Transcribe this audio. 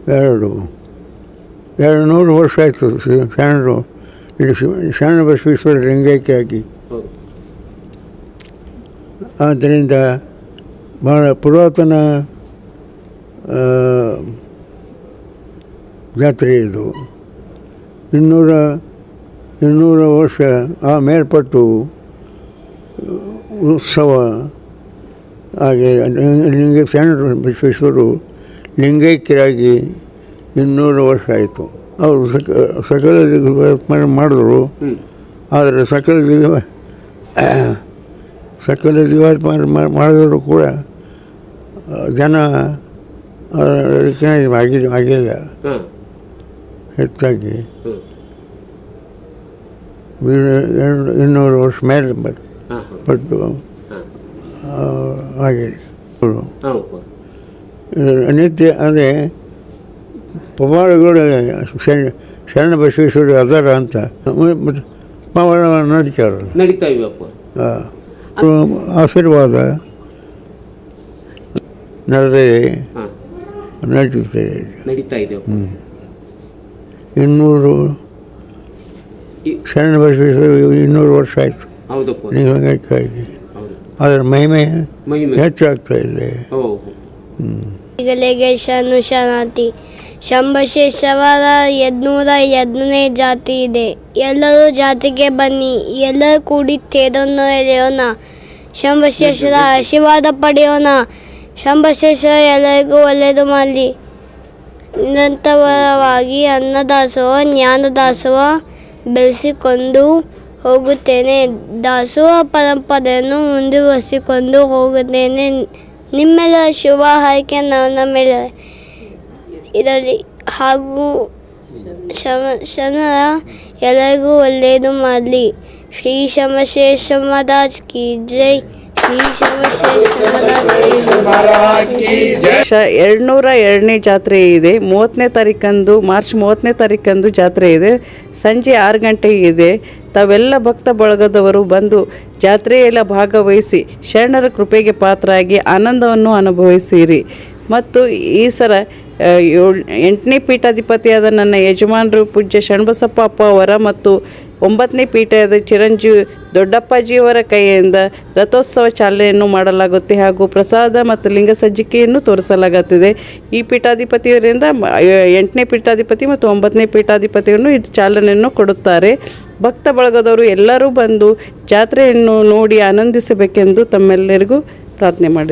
200 ವರ್ಷ ಆಯಿತು ಶರಣರು ಇಲ್ಲಿ ಶರಣ ಬಸವೇಶ್ವರ ಲಿಂಗೈಕ್ಯ ಆಗಿ. ಆದ್ದರಿಂದ ಭಾಳ ಪುರಾತನ ಜಾತ್ರೆ ಇದು. 200 ವರ್ಷ ಆ ಮೇಲ್ಪಟ್ಟು ಉತ್ಸವ ಹಾಗೆ ಶರಣ ಬಸವೇಶ್ವರರು ಲಿಂಗೈಕ್ಯರಾಗಿ 200 ವರ್ಷ ಆಯಿತು. ಅವರು ಸಕಲ ದಿಗ್ಬಂಧನ ಮಾಡಿದ್ರು. ಆದರೆ ಸಕಲ ದಿಗ್ಬಂಧನ ಮಾಡಿದ್ರು ಕೂಡ ಜನ ರಿಕಗ್ನೈಸ್ ಆಗಿಲ್ಲ ಹೆಚ್ಚಾಗಿ. 200 ವರ್ಷ ಮೇಲೆ ಪಟ್ಟು ಆಗಿದೆ. ನಿತ್ಯ ಅದೇ ಪವಾಡಗಳು ಶರಣ ಬಸವೇಶ್ವರ ಅದಾರ ಅಂತ ಪವಾಡ ನಡೀತಾ ಇವೆ. ಆಶೀರ್ವಾದ ನಡೀತಾ ಇದೆ. 200 ಶರಣ ಬಸವೇಶ್ವರ 200 ವರ್ಷ ಆಯಿತು ಲಿಂಗೈಕ್ಯರಾಗಿ. ಅದರ ಮಹಿಮೆ ಹೆಚ್ಚಾಗ್ತಾ ಇದೆ. ಈಗಲೆಗೆ ಶರಣು ಶರಣಾರ್ಥಿ. ಶಂಬಸೇಶ್ವರ 202ನೇ ಜಾತಿ ಇದೆ. ಎಲ್ಲರೂ ಜಾತಿಗೆ ಬನ್ನಿ, ಎಲ್ಲರೂ ಕೂಡಿ ತೇರನ್ನು ಎಳೆಯೋಣ, ಶಂಬಸೇಶ್ವರ ಆಶೀರ್ವಾದ ಪಡೆಯೋಣ. ಶಂಬಸೇಶ್ವರ ಎಲ್ಲರಿಗೂ ಒಳ್ಳೆಯದು ಮಾಡಲಿ. ನಿರಂತರವಾಗಿ ಅನ್ನದಾಸೋಹ ಜ್ಞಾನದಾಸೋಹ ಬೆಳೆಸಿಕೊಂಡು ಹೋಗುತ್ತೇನೆ. ದಾಸೋಹ ಪರಂಪರೆಯನ್ನು ಮುಂದುವರಿಸಿಕೊಂಡು ಹೋಗುತ್ತೇನೆ. ನಿಮ್ಮೆಲ್ಲರ ಶುಭ ಹಾರೈಕೆ ನನ್ನ ಮೇಲೆ ಇರಲಿ ಹಾಗೂ ಶರಣರ ಎಲ್ಲರಿಗೂ ಒಳ್ಳೆಯದು ಮಾಡಲಿ. ಶ್ರೀ ಶಂಬಸೇಶ್ವರ ಮಹಾರಾಜ್ ಕಿ ಜೈ. ಶ್ರೀ ಶಂಬಸೇಶ್ವರ ಮಹಾರಾಜ್ ಕಿ ಜೈ. 202ನೇ ಜಾತ್ರೆ ಇದೆ. 30ನೇ ತಾರೀಕಂದು ಮಾರ್ಚ್ 30ನೇ ತಾರೀಕಂದು ಜಾತ್ರೆ ಇದೆ. ಸಂಜೆ 6 ಗಂಟೆಗೆ ಇದೆ. ತಾವೆಲ್ಲ ಭಕ್ತ ಬಳಗದವರು ಬಂದು ಜಾತ್ರೆಯೆಲ್ಲ ಭಾಗವಹಿಸಿ ಶರಣರ ಕೃಪೆಗೆ ಪಾತ್ರರಾಗಿ ಆನಂದವನ್ನು ಅನುಭವಿಸಿರಿ. ಮತ್ತು ಈ ಸಲ 8ನೇ ಪೀಠಾಧಿಪತಿಯಾದ ನನ್ನ ಯಜಮಾನರು ಪೂಜ್ಯ ಶರಣಬಸಪ್ಪ ಅಪ್ಪ ಅವರ ಮತ್ತು 9ನೇ ಪೀಠದ ಚಿರಂಜೀವಿ ದೊಡ್ಡಪ್ಪಾಜಿಯವರ ಕೈಯಿಂದ ರಥೋತ್ಸವ ಚಾಲನೆಯನ್ನು ಮಾಡಲಾಗುತ್ತೆ ಹಾಗೂ ಪ್ರಸಾದ ಮತ್ತು ಲಿಂಗ ಸಜ್ಜಿಕೆಯನ್ನು ತೋರಿಸಲಾಗುತ್ತದೆ. ಈ ಪೀಠಾಧಿಪತಿಯವರಿಂದ 8ನೇ ಪೀಠಾಧಿಪತಿ ಮತ್ತು 9ನೇ ಪೀಠಾಧಿಪತಿಯನ್ನು ಇದು ಚಾಲನೆಯನ್ನು ಕೊಡುತ್ತಾರೆ. ಭಕ್ತ ಬಳಗದವರು ಎಲ್ಲರೂ ಬಂದು ಜಾತ್ರೆಯನ್ನು ನೋಡಿ ಆನಂದಿಸಬೇಕೆಂದು ತಮ್ಮೆಲ್ಲರಿಗೂ ಪ್ರಾರ್ಥನೆ ಮಾಡಿ.